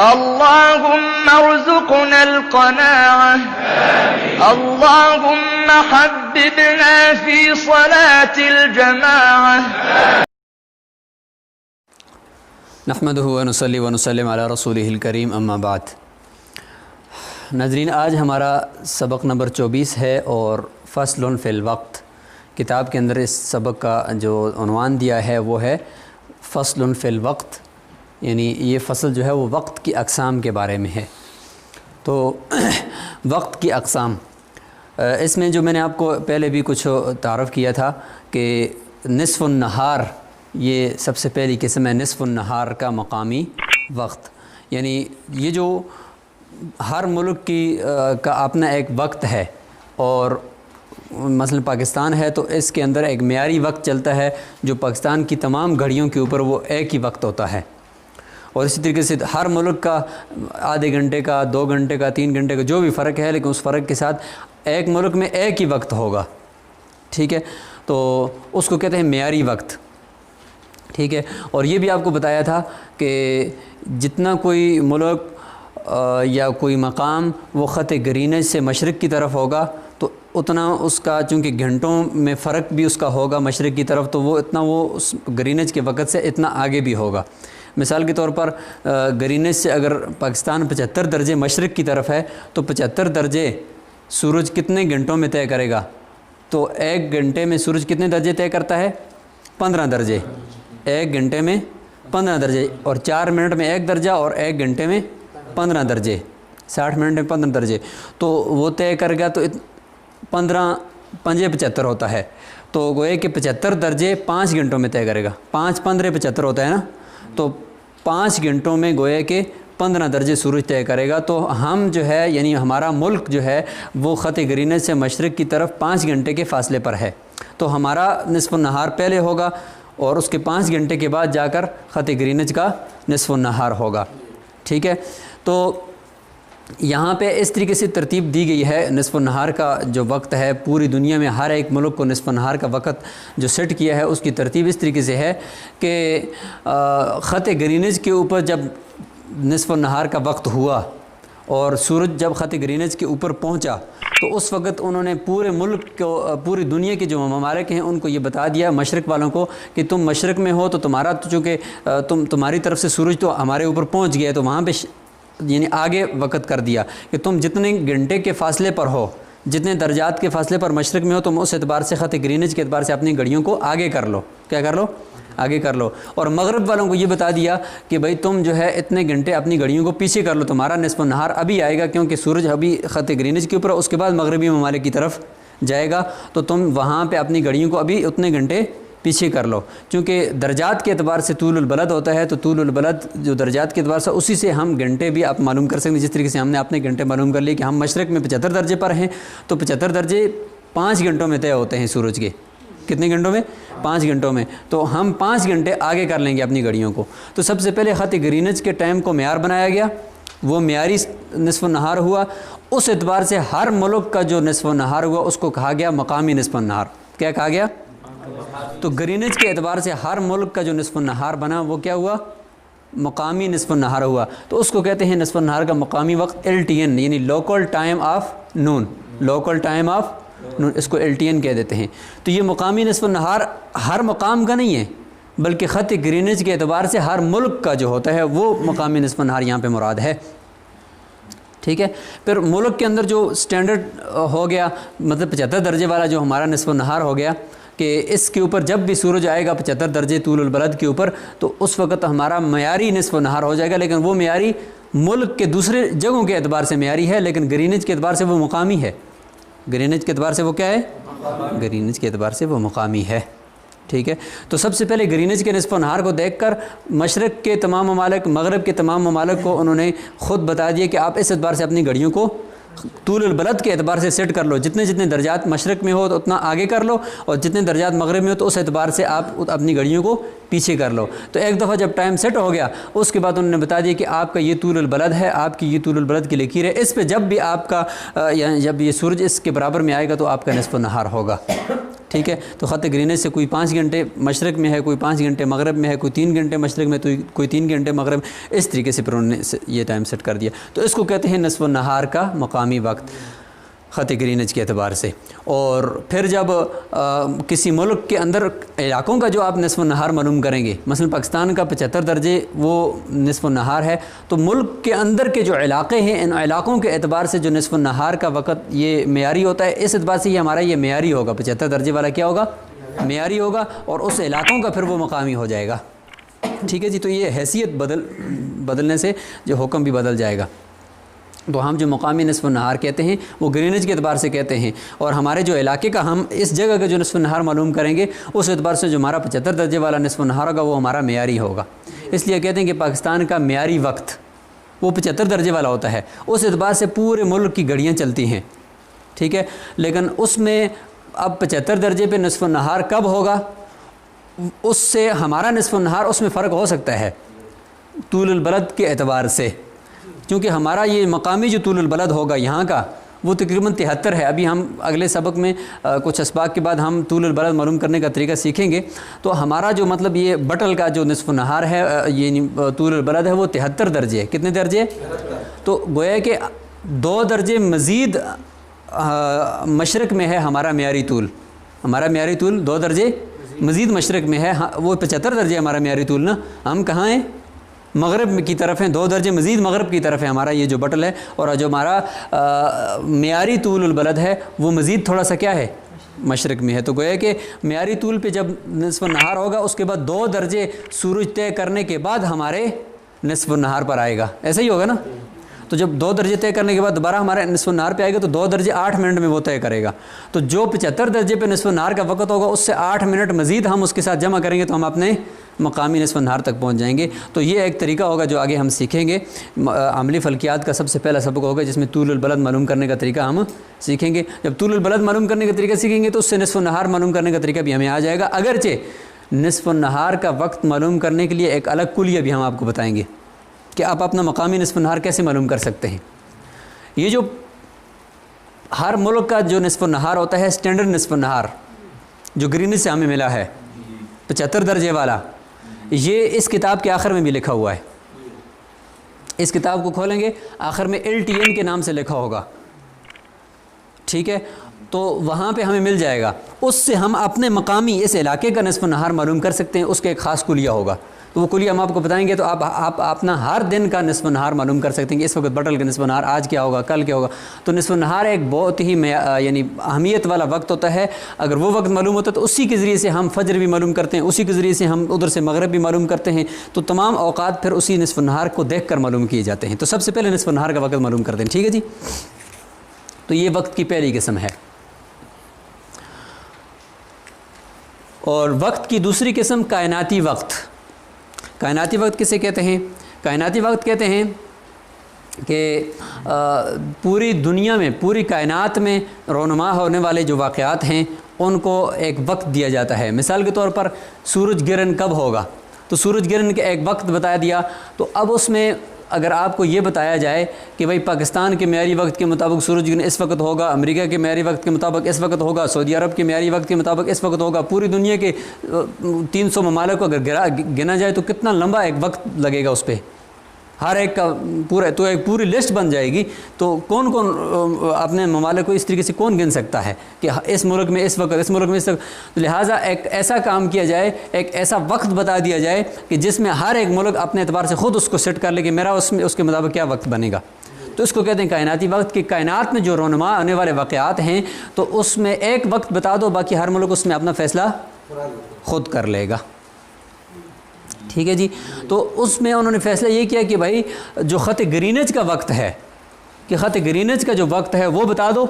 اللهم ارزقنا القناعة اللهم حببنا في صلاة الجماعة نحمدہ ونصلی ونسلم علی رسولہ الکریم اما بعد۔ ناظرین، آج ہمارا سبق نمبر 24 ہے اور فصل فی الوقت کتاب کے اندر اس سبق کا جو عنوان دیا ہے وہ ہے فصل فی الوقت، یعنی یہ فصل جو ہے وہ وقت کی اقسام کے بارے میں ہے۔ تو وقت کی اقسام، اس میں جو میں نے آپ کو پہلے بھی کچھ تعارف کیا تھا کہ نصف النہار یہ سب سے پہلی قسم ہے، نصف النہار کا مقامی وقت، یعنی یہ جو ہر ملک کا اپنا ایک وقت ہے، اور مثلا پاکستان ہے تو اس کے اندر ایک معیاری وقت چلتا ہے جو پاکستان کی تمام گھڑیوں کے اوپر وہ ایک ہی وقت ہوتا ہے، اور اسی طریقے سے ہر ملک کا آدھے گھنٹے کا، 2 گھنٹے کا، 3 گھنٹے کا جو بھی فرق ہے، لیکن اس فرق کے ساتھ ایک ملک میں ایک ہی وقت ہوگا، ٹھیک ہے، تو اس کو کہتے ہیں معیاری وقت، ٹھیک ہے۔ اور یہ بھی آپ کو بتایا تھا کہ جتنا کوئی ملک یا کوئی مقام وہ خط گرینج سے مشرق کی طرف ہوگا تو اتنا اس کا، چونکہ گھنٹوں میں فرق بھی اس کا ہوگا مشرق کی طرف، تو وہ اتنا وہ اس گرینج کے وقت سے اتنا آگے بھی ہوگا۔ مثال کے طور پر گرینج سے اگر پاکستان 75 درجے مشرق کی طرف ہے تو 75 درجے سورج کتنے گھنٹوں میں طے کرے گا؟ تو 1 گھنٹے میں سورج کتنے درجے طے کرتا ہے؟ 15 درجے، 1 گھنٹے میں 15 درجے، اور 4 منٹ میں 1 درجہ، اور 1 گھنٹے میں 15 درجے، 60 منٹ میں 15 درجے، تو وہ طے کرے گا تو 15 5 75 ہوتا ہے، تو گوئے کہ 75 درجے 5 گھنٹوں میں طے کرے گا، 5 15 75 ہوتا ہے نا، تو 5 گھنٹوں میں گویا کہ 15 درجے سورج طے کرے گا۔ تو ہم جو ہے، یعنی ہمارا ملک جو ہے وہ خط گرینج سے مشرق کی طرف 5 گھنٹے کے فاصلے پر ہے، تو ہمارا نصف النہار پہلے ہوگا اور اس کے 5 گھنٹے کے بعد جا کر خط گرینج کا نصف النہار ہوگا، ٹھیک ہے۔ تو یہاں پہ اس طریقے سے ترتیب دی گئی ہے نصف النہار کا جو وقت ہے، پوری دنیا میں ہر ایک ملک کو نصف النہار کا وقت جو سیٹ کیا ہے اس کی ترتیب اس طریقے سے ہے کہ خط گرینج کے اوپر جب نصف النہار کا وقت ہوا اور سورج جب خط گرینج کے اوپر پہنچا تو اس وقت انہوں نے پورے ملک کو، پوری دنیا کے جو ممالک ہیں ان کو یہ بتا دیا، مشرق والوں کو، کہ تم مشرق میں ہو تو تمہارا تو چونکہ تمہاری طرف سے سورج تو ہمارے اوپر پہنچ گیا، تو وہاں پہ یعنی آگے وقت کر دیا کہ تم جتنے گھنٹے کے فاصلے پر ہو، جتنے درجات کے فاصلے پر مشرق میں ہو، تم اس اعتبار سے خط گرینج کے اعتبار سے اپنی گھڑیوں کو آگے کر لو، کیا کر لو؟ آگے کر لو۔ اور مغرب والوں کو یہ بتا دیا کہ بھائی تم جو ہے اتنے گھنٹے اپنی گھڑیوں کو پیچھے کر لو، تمہارا نصف النہار ابھی آئے گا، کیونکہ سورج ابھی خط گرینج کے اوپر، اس کے بعد مغربی ممالک کی طرف جائے گا، تو تم وہاں پہ اپنی گھڑیوں کو ابھی اتنے گھنٹے پیچھے کر لو، چونکہ درجات کے اعتبار سے طول البلد ہوتا ہے، تو طول البلد جو درجات کے اعتبار سے اسی سے ہم گھنٹے بھی آپ معلوم کر سکتے ہیں، جس طریقے سے ہم نے اپنے گھنٹے معلوم کر لیے کہ ہم مشرق میں 75 درجے پر ہیں، تو 75 درجے 5 گھنٹوں میں طے ہوتے ہیں سورج کے، کتنے گھنٹوں میں؟ 5 گھنٹوں میں، تو ہم 5 گھنٹے آگے کر لیں گے اپنی گھڑیوں کو۔ تو سب سے پہلے خط گرینج کے ٹائم کو معیار بنایا گیا، وہ معیاری نصف النہار ہوا، اس اعتبار سے ہر ملک کا جو نصف النہار ہوا اس کو کہا گیا مقامی نصف النہار۔ کیا کہا گیا؟ تو گرینج کے اعتبار سے ہر ملک کا جو نصف النہار بنا وہ کیا ہوا؟ مقامی نصف النہار ہوا، تو اس کو کہتے ہیں نصف النہار کا مقامی وقت LTN، یعنی local time of noon, local time of noon, اس کو LTN کہہ دیتے ہیں۔ تو یہ مقامی نصف النہار ہر مقام کا نہیں ہے، بلکہ خط گرینج کے اعتبار سے ہر ملک کا جو ہوتا ہے وہ مقامی نصف النہار یہاں پہ مراد ہے، ٹھیک ہے۔ پھر ملک کے اندر جو سٹینڈرڈ ہو گیا، مطلب 75 درجے والا جو ہمارا نصف النہار ہو گیا، کہ اس کے اوپر جب بھی سورج آئے گا 75 درجے طول البلد کے اوپر، تو اس وقت ہمارا معیاری نصف النہار ہو جائے گا، لیکن وہ معیاری ملک کے دوسرے جگہوں کے اعتبار سے معیاری ہے، لیکن گرینج کے اعتبار سے وہ مقامی ہے۔ گرینج کے اعتبار سے وہ کیا ہے؟ گرینج کے اعتبار سے وہ مقامی ہے، ٹھیک ہے۔ تو سب سے پہلے گرینج کے نصف النہار کو دیکھ کر مشرق کے تمام ممالک، مغرب کے تمام ممالک کو انہوں نے خود بتا دیا کہ آپ اس اعتبار سے اپنی گھڑیوں کو طول البلد کے اعتبار سے سیٹ کر لو، جتنے جتنے درجات مشرق میں ہو تو اتنا آگے کر لو، اور جتنے درجات مغرب میں ہو تو اس اعتبار سے آپ اپنی گھڑیوں کو پیچھے کر لو۔ تو ایک دفعہ جب ٹائم سیٹ ہو گیا اس کے بعد انہوں نے بتا دیا کہ آپ کا یہ طول البلد ہے، آپ کی یہ طول البلد کی لکیر ہے، اس پہ جب بھی آپ کا جب یہ سورج اس کے برابر میں آئے گا تو آپ کا نصف النہار ہوگا، ٹھیک ہے، تو خط گرینج سے کوئی 5 گھنٹے مشرق میں ہے، کوئی 5 گھنٹے مغرب میں ہے، کوئی 3 گھنٹے مشرق میں، کوئی 3 گھنٹے مغرب میں، اس طریقے سے پھر انہوں نے یہ ٹائم سیٹ کر دیا. تو اس کو کہتے ہیں نصف النہار کا مقامی وقت خط گرینج کے اعتبار سے. اور پھر جب کسی ملک کے اندر علاقوں کا جو آپ نصف النہار معلوم کریں گے، مثلا پاکستان کا 75 درجے وہ نصف النہار ہے، تو ملک کے اندر کے جو علاقے ہیں ان علاقوں کے اعتبار سے جو نصف النہار کا وقت یہ معیاری ہوتا ہے، اس اعتبار سے یہ ہمارا یہ معیاری ہوگا. 75 درجے والا کیا ہوگا؟ معیاری ہوگا، اور اس علاقوں کا پھر وہ مقامی ہو جائے گا. ٹھیک ہے جی. تو یہ حیثیت بدلنے سے جو حکم بھی بدل جائے گا. تو ہم جو مقامی نصف النہار کہتے ہیں وہ گرینج کے اعتبار سے کہتے ہیں، اور ہمارے جو علاقے کا ہم اس جگہ کا جو نصف النہار معلوم کریں گے اس اعتبار سے جو ہمارا 75 درجے والا نصف النہار ہوگا وہ ہمارا معیاری ہوگا. اس لیے کہتے ہیں کہ پاکستان کا معیاری وقت وہ 75 درجے والا ہوتا ہے. اس اعتبار سے پورے ملک کی گھڑیاں چلتی ہیں. ٹھیک ہے، لیکن اس میں اب 75 درجے پہ نصف النہار کب ہوگا، اس سے ہمارا نصف النہار اس میں فرق ہو سکتا ہے طول البلد کے اعتبار سے، کیونکہ ہمارا یہ مقامی جو طول البلد ہوگا یہاں کا وہ تقریباً 73 ہے. ابھی ہم اگلے سبق میں کچھ اسباق کے بعد ہم طول البلد معلوم کرنے کا طریقہ سیکھیں گے. تو ہمارا جو مطلب یہ بٹل کا جو نصف النہار ہے یہ طول البلد ہے وہ 73 درجے ہے. کتنے درجے؟ تو گویا کہ 2 درجے مزید مشرق میں ہے ہمارا معیاری طول. ہمارا معیاری طول 2 درجے مزید مشرق میں ہے. وہ 75 درجے ہمارا معیاری طول نا. ہم کہاں ہیں؟ مغرب کی طرف ہیں. 2 درجے مزید مغرب کی طرف ہے ہمارا یہ جو بٹل ہے. اور جو ہمارا معیاری طول البلد ہے وہ مزید تھوڑا سا کیا ہے؟ مشرق میں ہے. تو گویا کہ معیاری طول پہ جب نصف النہار ہوگا اس کے بعد 2 درجے سورج طے کرنے کے بعد ہمارے نصف النہار پر آئے گا. ایسا ہی ہوگا نا. تو جب 2 درجے طے کرنے کے بعد دوبارہ ہمارے نصف النہار پہ آئے گا تو 2 درجے 8 منٹ میں وہ طے کرے گا. تو جو 75 درجے پہ نصف النہار کا وقت ہوگا اس سے 8 منٹ مزید ہم اس کے ساتھ جمع کریں گے تو ہم اپنے مقامی نصف النہار تک پہنچ جائیں گے. تو یہ ایک طریقہ ہوگا جو آگے ہم سیکھیں گے. عملی فلکیات کا سب سے پہلا سبق ہوگا جس میں طول البلد معلوم کرنے کا طریقہ ہم سیکھیں گے. جب طول البلد معلوم کرنے کا طریقہ سیکھیں گے تو اس سے نصف النہار معلوم کرنے کا طریقہ بھی ہمیں آ جائے گا. اگرچہ نصف النہار کا وقت معلوم کرنے کے لیے ایک الگ کلیہ بھی ہم آپ کو بتائیں گے کہ آپ اپنا مقامی نصف النہار کیسے معلوم کر سکتے ہیں. یہ جو ہر ملک کا جو نصف النہار ہوتا ہے اسٹینڈرڈ نصف النہار جو گرینج سے ہمیں ملا ہے 75 درجے والا، یہ اس کتاب کے آخر میں بھی لکھا ہوا ہے. اس کتاب کو کھولیں گے آخر میں LTN کے نام سے لکھا ہوگا. ٹھیک ہے، تو وہاں پہ ہمیں مل جائے گا. اس سے ہم اپنے مقامی اس علاقے کا نصف النہار معلوم کر سکتے ہیں. اس کا ایک خاص کلیہ ہوگا. تو وہ کلیہ ہم آپ کو بتائیں گے تو آپ اپنا ہر دن کا نصف النہار معلوم کر سکتے ہیں کہ اس وقت بٹل کا نصف النہار آج کیا ہوگا، کل کیا ہوگا. تو نصف النہار ایک بہت ہی یعنی اہمیت والا وقت ہوتا ہے. اگر وہ وقت معلوم ہوتا ہے تو اسی کے ذریعے سے ہم فجر بھی معلوم کرتے ہیں، اسی کے ذریعے سے ہم ادھر سے مغرب بھی معلوم کرتے ہیں. تو تمام اوقات پھر اسی نصف النہار کو دیکھ کر معلوم کیے جاتے ہیں. تو سب سے پہلے نصف النہار کا وقت معلوم کرتے ہیں. ٹھیک ہے جی. تو یہ وقت کی پہلی قسم ہے. اور وقت کی دوسری قسم کائناتی وقت. کائناتی وقت کسے کہتے ہیں؟ کائناتی وقت کہتے ہیں کہ پوری دنیا میں، پوری کائنات میں رونما ہونے والے جو واقعات ہیں ان کو ایک وقت دیا جاتا ہے. مثال کے طور پر سورج گرہن کب ہوگا تو سورج گرہن کا ایک وقت بتا دیا. تو اب اس میں اگر آپ کو یہ بتایا جائے کہ بھئی پاکستان کے معیاری وقت کے مطابق سورج گرہن اس وقت ہوگا، امریکہ کے معیاری وقت کے مطابق اس وقت ہوگا، سعودی عرب کے معیاری وقت کے مطابق اس وقت ہوگا، پوری دنیا کے 300 ممالک کو اگر گنا جائے تو کتنا لمبا ایک وقت لگے گا اس پہ. ہر ایک کا تو ایک پوری لسٹ بن جائے گی. تو کون اپنے ممالک کو اس طریقے سے کون گن سکتا ہے کہ اس ملک میں اس وقت، اس ملک میں اس وقت. لہٰذا ایک ایسا کام کیا جائے، ایک ایسا وقت بتا دیا جائے کہ جس میں ہر ایک ملک اپنے اعتبار سے خود اس کو سیٹ کر لے کہ میرا اس کے مطابق کیا وقت بنے گا. تو اس کو کہتے ہیں کائناتی وقت. کہ کائنات میں جو رونما آنے والے واقعات ہیں تو اس میں ایک وقت بتا دو، باقی ہر ملک اس میں اپنا فیصلہ خود کر لے گا. ٹھیک ہے جی. تو اس میں انہوں نے فیصلہ یہ کیا کہ بھائی جو خط گرینج کا وقت ہے، کہ خط گرینج کا جو وقت ہے وہ بتا دو.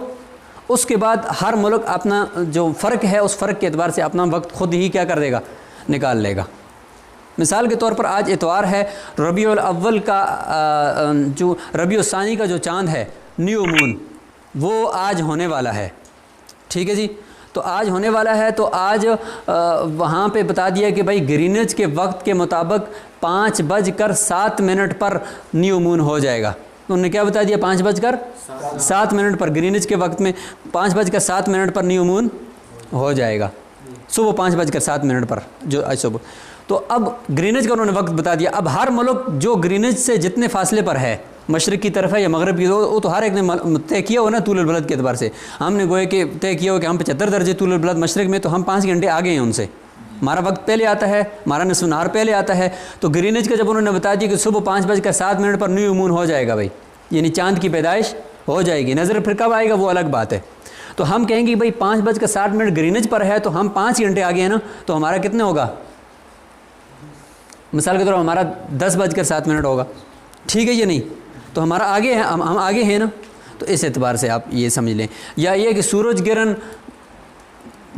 اس کے بعد ہر ملک اپنا جو فرق ہے اس فرق کے اعتبار سے اپنا وقت خود ہی کیا کر دے گا، نکال لے گا. مثال کے طور پر آج اتوار ہے، ربیع الاول کا جو ربیع الثانی کا جو چاند ہے نیو مون وہ آج ہونے والا ہے. ٹھیک ہے جی. تو آج ہونے والا ہے. تو آج وہاں پہ بتا دیا کہ بھائی گرینج کے وقت کے مطابق 5:07 پر نیو مون ہو جائے گا. تو انہوں نے کیا بتا دیا؟ 5:07 پر گرینج کے وقت میں 5:07 پر نیو مون ہو جائے گا صبح 5:07 پر جو آج صبح. تو اب گرینج کا انہوں نے وقت بتا دیا. اب ہر ملک جو گرینج سے جتنے فاصلے پر ہے، مشرق کی طرف ہے یا مغرب کی، وہ تو ہر ایک نے طے کیا ہو نا طول البلد کے اعتبار سے. ہم نے گویا کہ طے کیا ہو کہ ہم 75 درجے طول البلد مشرق میں، تو ہم 5 گھنٹے آگے ہیں ان سے. ہمارا وقت پہلے آتا ہے، ہمارا نصف نہار پہلے آتا ہے. تو گرینج کا جب انہوں نے بتا دیا کہ صبح 5:07 پر نیو مون ہو جائے گا بھائی، یعنی چاند کی پیدائش ہو جائے گی. نظر پھر کب آئے گا وہ الگ بات ہے. تو ہم کہیں گے بھائی 5:60 گرینج پر ہے تو ہم 5 گھنٹے آگے ہیں نا، تو ہمارا کتنے ہوگا؟ مثال کے طور پر ہمارا 10:07 ہوگا. ٹھیک ہے یہ نہیں تو ہمارا آگے ہے، ہم آگے ہیں نا. تو اس اعتبار سے آپ یہ سمجھ لیں. یا یہ کہ سورج گرہن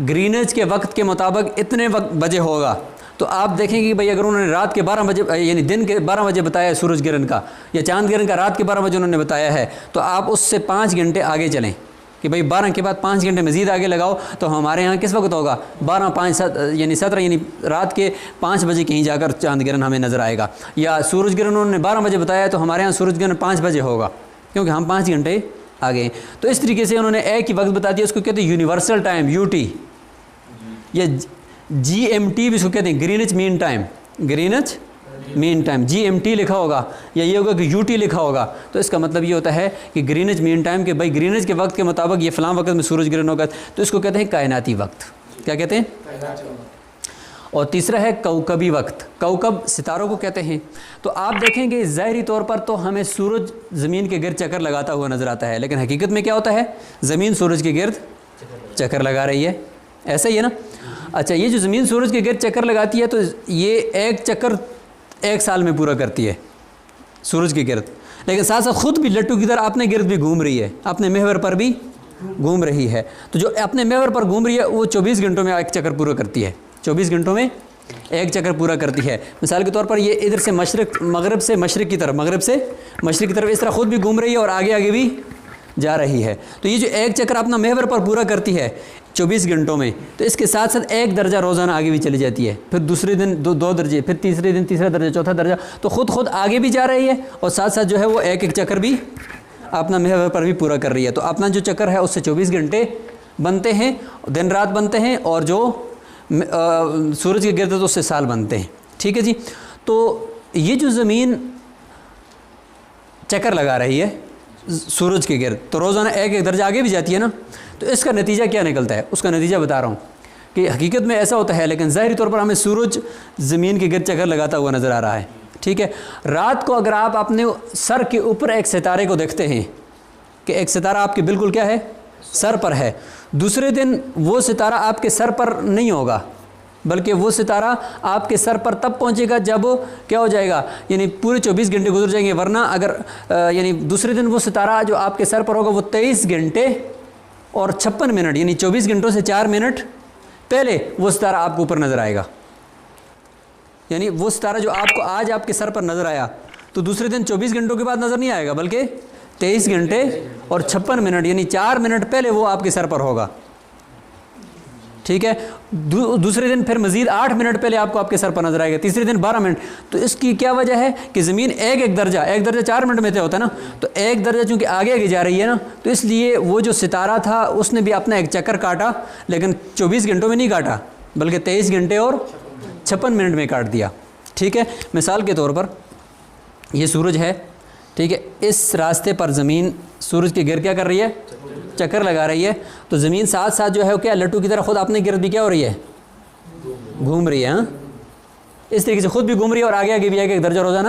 گرینج کے وقت کے مطابق اتنے بجے ہوگا، تو آپ دیکھیں گے بھائی اگر انہوں نے رات کے 12 بجے یعنی دن کے 12 بجے بتایا ہے سورج گرہن کا، یا چاند گرہن کا رات کے 12 بجے انہوں نے بتایا ہے، تو آپ اس سے 5 گھنٹے آگے چلیں کہ بھائی 12 کے بعد 5 گھنٹے مزید آگے لگاؤ. تو ہمارے یہاں کس وقت ہوگا؟ 12 5 7 یعنی 17 یعنی رات کے 5 بجے کہیں جا کر چاند گرہن ہمیں نظر آئے گا. یا سورج گرہن انہوں نے 12 بجے بتایا ہے تو ہمارے یہاں سورج گرہن 5 بجے ہوگا، کیونکہ ہم 5 گھنٹے آگے ہیں. تو اس طریقے سے انہوں نے ایک ہی وقت بتا دیا. اس کو کہتے ہیں یونیورسل ٹائم UT، یا GMT بھی اس کو کہتے ہیں، گرینچ مین ٹائم. گرینچ مین ٹائم GMT لکھا ہوگا یا یہ ہوگا کہ UT لکھا ہوگا. تو اس کا مطلب یہ ہوتا ہے کہ گرینچ مین ٹائم، کہ بھائی گرینچ کے وقت کے مطابق یہ فلاں وقت میں سورج گرہن ہوگا. تو اس کو کہتے ہیں کائناتی وقت. کیا کہتے ہیں؟ اور تیسرا ہے کوکبی وقت. کوکب ستاروں کو کہتے ہیں. تو آپ دیکھیں گے ظاہری طور پر تو ہمیں سورج زمین کے گرد چکر لگاتا ہوا نظر آتا ہے، لیکن حقیقت میں کیا ہوتا ہے؟ زمین سورج کے گرد چکر لگا رہی ہے. ایسا ہی ہے نا؟ اچھا، یہ جو زمین سورج کے گرد چکر لگاتی ہے تو یہ ایک چکر 1 سال میں پورا کرتی ہے سورج کے گرد، لیکن ساتھ ساتھ خود بھی لٹو کی طرح اپنے گرد بھی گھوم رہی ہے، اپنے محور پر بھی گھوم رہی ہے. تو جو اپنے محور پر گھوم رہی ہے وہ 24 گھنٹوں میں ایک چکر پورا کرتی ہے. 24 گھنٹوں میں ایک چکر پورا کرتی ہے. مثال کے طور پر یہ ادھر سے مغرب سے مشرق کی طرف، مغرب سے مشرق کی طرف اس طرح خود بھی گھوم رہی ہے اور آگے آگے بھی جا رہی ہے. تو یہ جو ایک چکر اپنا محور پر پورا کرتی ہے 24 گھنٹوں میں، تو اس کے ساتھ ساتھ 1 درجہ روزانہ آگے بھی چلی جاتی ہے. پھر دوسرے دن 2 درجے، پھر تیسرے دن تیسرا درجہ، چوتھا درجہ. تو خود آگے بھی جا رہی ہے اور ساتھ ساتھ جو ہے وہ ایک چکر بھی اپنا محور پر بھی پورا کر رہی ہے. تو اپنا جو چکر ہے اس سے 24 گھنٹے بنتے ہیں، دن رات بنتے ہیں، اور جو سورج کے گرد تو اس سے سال بنتے ہیں. ٹھیک ہے جی. تو یہ جو زمین چکر لگا رہی ہے سورج کے گرد، تو روزانہ ایک درجہ آگے بھی جاتی ہے نا. تو اس کا نتیجہ کیا نکلتا ہے؟ اس کا نتیجہ بتا رہا ہوں کہ حقیقت میں ایسا ہوتا ہے، لیکن ظاہری طور پر ہمیں سورج زمین کے گرد چکر لگاتا ہوا نظر آ رہا ہے. ٹھیک ہے. رات کو اگر آپ اپنے سر کے اوپر ایک ستارے کو دیکھتے ہیں کہ ایک ستارہ آپ کے بالکل کیا ہے؟ سر پر ہے. دوسرے دن وہ ستارہ آپ کے سر پر نہیں ہوگا، بلکہ وہ ستارہ آپ کے سر پر تب پہنچے گا جب کیا ہو جائے گا؟ یعنی پورے 24 گھنٹے گزر جائیں گے. ورنہ اگر یعنی دوسرے دن وہ ستارہ جو آپ کے سر پر ہوگا وہ 23 گھنٹے اور 56 منٹ، یعنی 24 گھنٹوں سے 4 منٹ پہلے وہ ستارہ آپ کو اوپر نظر آئے گا. یعنی وہ ستارہ جو آپ کو آج آپ کے سر پر نظر آیا تو دوسرے دن 24 گھنٹوں کے بعد نظر نہیں آئے گا، بلکہ 23 گھنٹے اور 56 منٹ یعنی 4 منٹ پہلے وہ آپ کے سر پر ہوگا. ٹھیک ہے. دوسرے دن پھر مزید 8 منٹ پہلے آپ کو آپ کے سر پر نظر آئے گا. تیسرے دن 12 منٹ. تو اس کی کیا وجہ ہے کہ زمین ایک درجہ 4 منٹ میں طے ہوتا ہے نا. تو ایک درجہ چونکہ آگے جا رہی ہے نا، تو اس لیے وہ جو ستارہ تھا اس نے بھی اپنا ایک چکر کاٹا، لیکن 24 گھنٹوں میں نہیں کاٹا، بلکہ 23 گھنٹے اور 56 منٹ میں کاٹ دیا. ٹھیک ہے. مثال کے طور پر یہ سورج ہے. ٹھیک ہے. اس راستے پر زمین سورج کے گرد کیا کر رہی ہے؟ چکر لگا رہی ہے. تو زمین ساتھ ساتھ جو ہے کیا لٹو کی طرح خود اپنے گرد بھی کیا ہو رہی ہے؟ گھوم رہی ہے. ہاں، اس طریقے سے خود بھی گھوم رہی ہے اور آگے آگے بھی ایک درجہ روزانہ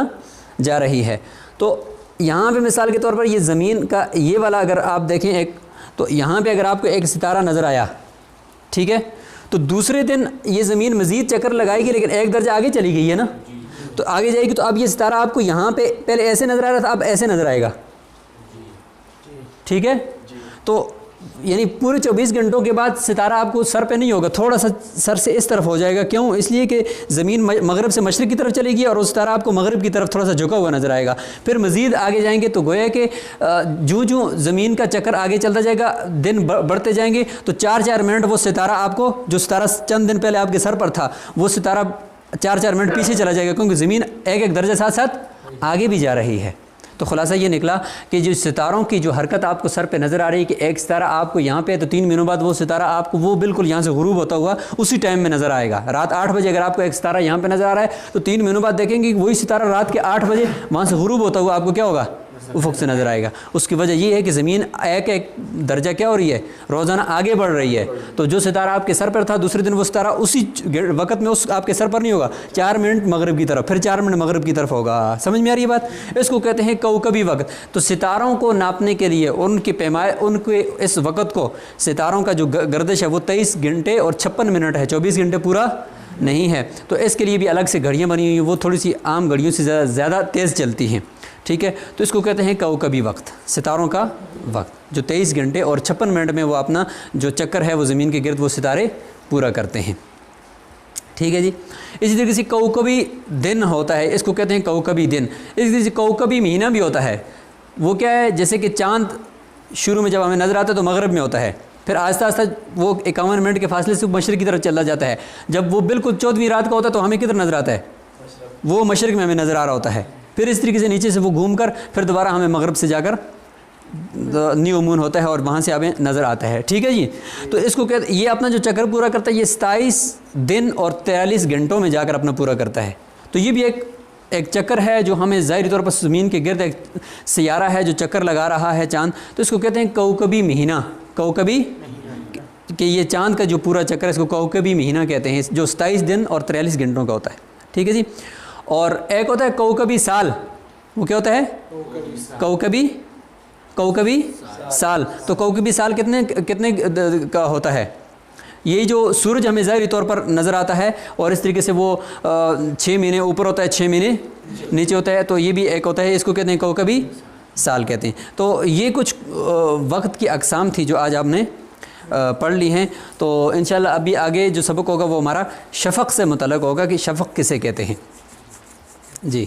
جا رہی ہے. تو یہاں پہ مثال کے طور پر یہ زمین کا یہ والا اگر آپ دیکھیں ایک، تو یہاں پہ اگر آپ کو ایک ستارہ نظر آیا، ٹھیک ہے، تو دوسرے دن یہ زمین مزید چکر لگائے گی، لیکن ایک درجہ آگے چلی گئی ہے نا، تو آگے جائے گی. تو اب یہ ستارہ آپ کو یہاں پہ پہلے ایسے نظر آ رہا تھا، اب ایسے نظر آئے گا. ٹھیک ہے. تو یعنی پورے 24 گھنٹوں کے بعد ستارہ آپ کو سر پہ نہیں ہوگا، تھوڑا سا سر سے اس طرف ہو جائے گا. کیوں؟ اس لیے کہ زمین مغرب سے مشرق کی طرف چلے گی اور وہ ستارہ آپ کو مغرب کی طرف تھوڑا سا جھکا ہوا نظر آئے گا. پھر مزید آگے جائیں گے تو گویا کہ جو زمین کا چکر آگے چلتا جائے گا، دن بڑھتے جائیں گے، تو 4 منٹ وہ ستارہ آپ کو، جو ستارہ چند دن پہلے آپ کے سر پر تھا، وہ ستارہ 4 منٹ پیچھے چلا جائے گا، کیونکہ زمین ایک درجہ ساتھ ساتھ آگے بھی جا رہی ہے. تو خلاصہ یہ نکلا کہ جو ستاروں کی جو حرکت آپ کو سر پہ نظر آ رہی ہے کہ ایک ستارہ آپ کو یہاں پہ ہے تو 3 مہینوں بعد وہ ستارہ آپ کو وہ بالکل یہاں سے غروب ہوتا ہوا اسی ٹائم میں نظر آئے گا. رات 8 بجے اگر آپ کو ایک ستارہ یہاں پہ نظر آ رہا ہے تو 3 مہینوں بعد دیکھیں گے کہ وہی ستارہ رات کے 8 بجے وہاں سے غروب ہوتا ہوا آپ کو کیا ہوگا افق سے نظر آئے گا. اس کی وجہ یہ ہے کہ زمین ایک ایک درجہ کیا ہو رہی ہے روزانہ آگے بڑھ رہی ہے. تو جو ستارہ آپ کے سر پر تھا دوسرے دن وہ ستارہ اسی وقت میں اس آپ کے سر پر نہیں ہوگا, 4 منٹ مغرب کی طرف, پھر 4 منٹ مغرب کی طرف ہوگا. سمجھ میں آ رہی ہے بات؟ اس کو کہتے ہیں کوکبی وقت. تو ستاروں کو ناپنے کے لیے ان کے ان کے اس وقت کو, ستاروں کا جو گردش ہے وہ 23 گھنٹے اور 56 منٹ ہے, 24 گھنٹے پورا نہیں ہے. تو اس کے لیے بھی الگ سے گھڑیاں بنی ہوئی ہیں, وہ تھوڑی سی عام گھڑیوں سے زیادہ تیز چلتی ہیں. ٹھیک ہے, تو اس کو کہتے ہیں کوکبی وقت, ستاروں کا وقت جو 23 گھنٹے اور 56 منٹ میں وہ اپنا جو چکر ہے وہ زمین کے گرد وہ ستارے پورا کرتے ہیں. ٹھیک ہے جی. اسی طریقے سے کوکبی دن ہوتا ہے, اس کو کہتے ہیں کوکبی دن. اسی طریقے سے کوکبی مہینہ بھی ہوتا ہے. وہ کیا ہے, جیسے کہ چاند شروع میں جب ہمیں نظر آتا ہے تو مغرب میں ہوتا ہے, پھر آہستہ آہستہ وہ 51 منٹ کے فاصلے سے مشرق کی طرف چلا جاتا ہے. جب وہ بالکل 14ویں رات کا ہوتا ہے تو ہمیں کدھر نظر آتا ہے, وہ مشرق میں ہمیں نظر آ رہا ہوتا ہے. پھر اس طریقے سے نیچے سے وہ گھوم کر پھر دوبارہ ہمیں مغرب سے جا کر نیو مون ہوتا ہے اور وہاں سے ہمیں نظر آتا ہے. ٹھیک ہے جی. تو اس کو کہتے یہ اپنا جو چکر پورا کرتا ہے یہ 27 دن اور 43 گھنٹوں میں جا کر اپنا پورا کرتا ہے. تو یہ بھی ایک چکر ہے جو ہمیں ظاہری طور پر زمین کے گرد ایک سیارہ ہے جو چکر لگا رہا ہے چاند. تو اس کو کہتے ہیں کوکبی مہینہ. کوکبی کہ یہ چاند کا جو پورا چکر ہے اس کو کوکبی مہینہ کہتے ہیں, جو 27 دن اور 43 گھنٹوں کا ہوتا ہے. ٹھیک ہے جی. اور ایک ہوتا ہے کوکبی سال. وہ کیا ہوتا ہے کوکبی سال. تو کوکبی سال کتنے کا ہوتا ہے؟ یہ جو سورج ہمیں ظاہری طور پر نظر آتا ہے اور اس طریقے سے وہ 6 مہینے اوپر ہوتا ہے 6 مہینے نیچے ہوتا ہے, تو یہ بھی ایک ہوتا ہے, اس کو کہتے ہیں کوکبی سال کہتے ہیں. تو یہ کچھ وقت کی اقسام تھی جو آج آپ نے پڑھ لی ہیں. تو انشاءاللہ ابھی آگے جو سبق ہوگا وہ ہمارا شفق سے متعلق ہوگا کہ شفق کسے کہتے ہیں. جی.